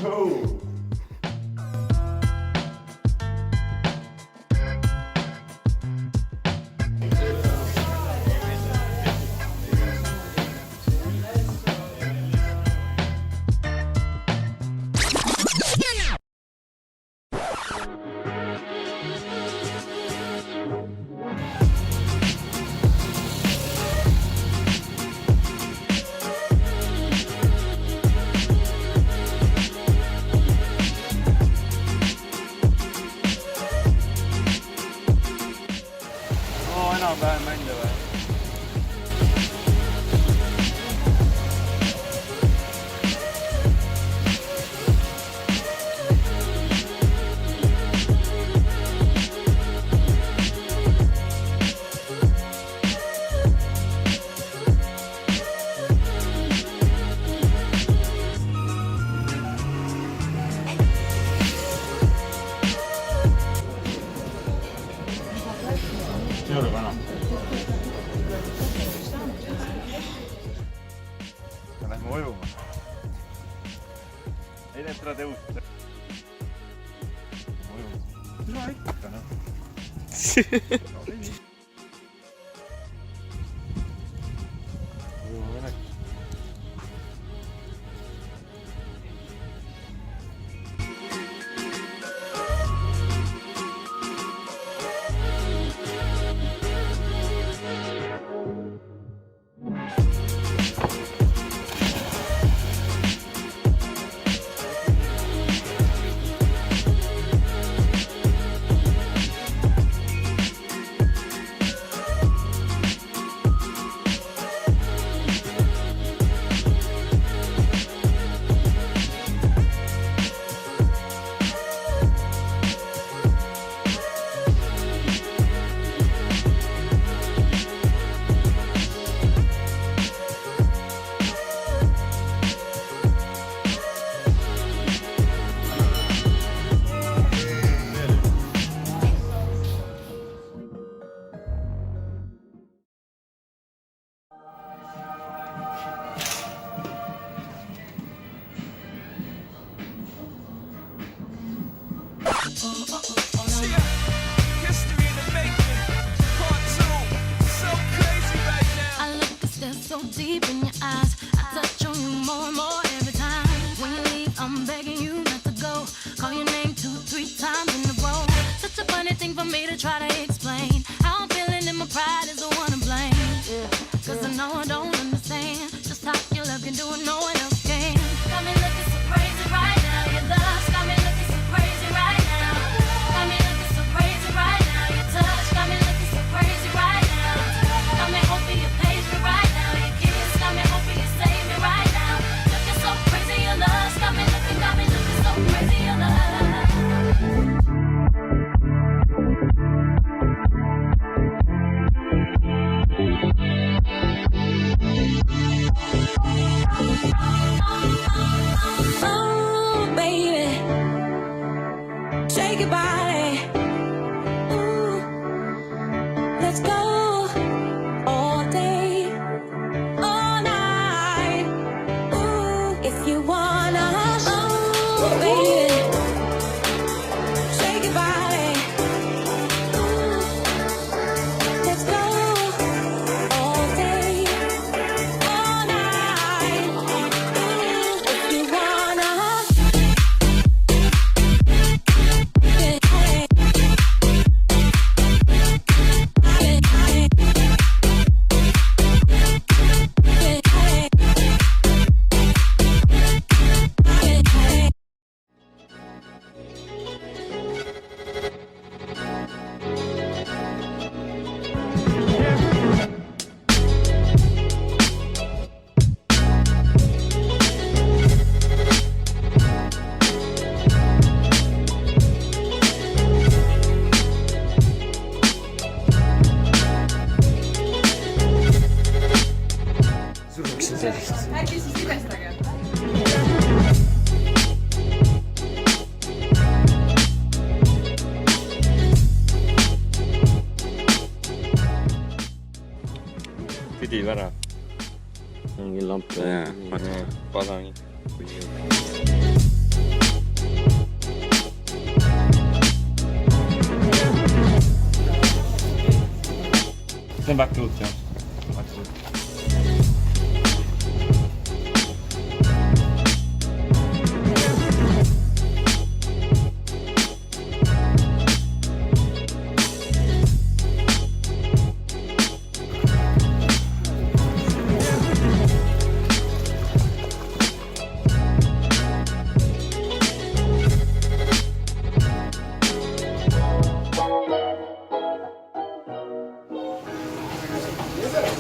go! Vähän mentävää. Gör det bara. Lähme ujuma. Ei teetra tõusta. Ujuma. Ikka noh. Ujuma minek. So deep in your eyes, I touch on you more and more every time. When you leave, I'm begging you not to go. Call your name 2-3 times in a row. Such a funny thing for me to try to explain. How I'm feeling and my pride is the one to blame. Cause I know I don't understand just how your love can do it, no one else can. Got me looking so crazy right now. Your love's got me looking so crazy right now. Got me looking so crazy right now. Your touch got me looking so crazy right now. Got me hoping you page me right now. Got me hoping you save me right now. Looking so crazy, your love got me looking so crazy, your love. Oh, baby, shake your body. Ooh, let's go all day. If you wanna, oh baby, shake your body. Ooh, let's go all day, all night. Ooh, if you wanna, Äkki siis libestage? Pidi värav. Ongi lamp. Padangi. see on back root, jah.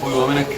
Ujuma minek.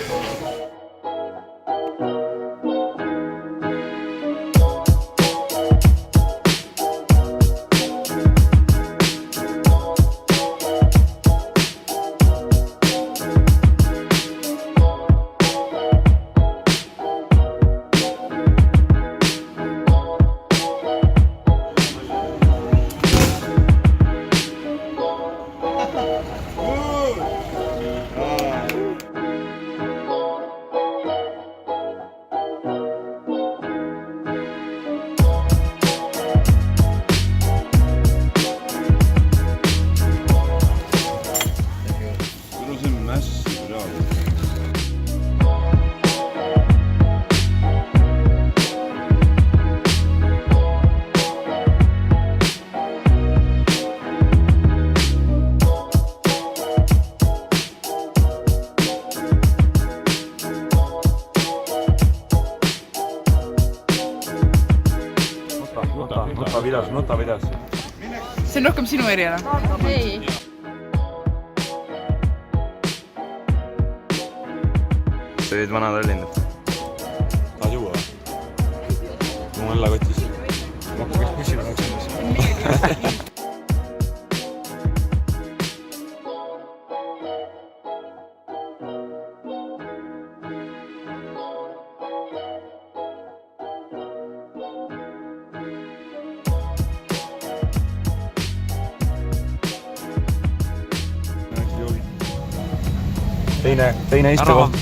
See on massive reaalselt. Nuta videos. See on rohkem sinu eriala. Ei. Sa olid Vana-Tallinnat. Tahad juua või? Mul on õllakotis. Ma hakkaks bussile maksama. Teine istekoht.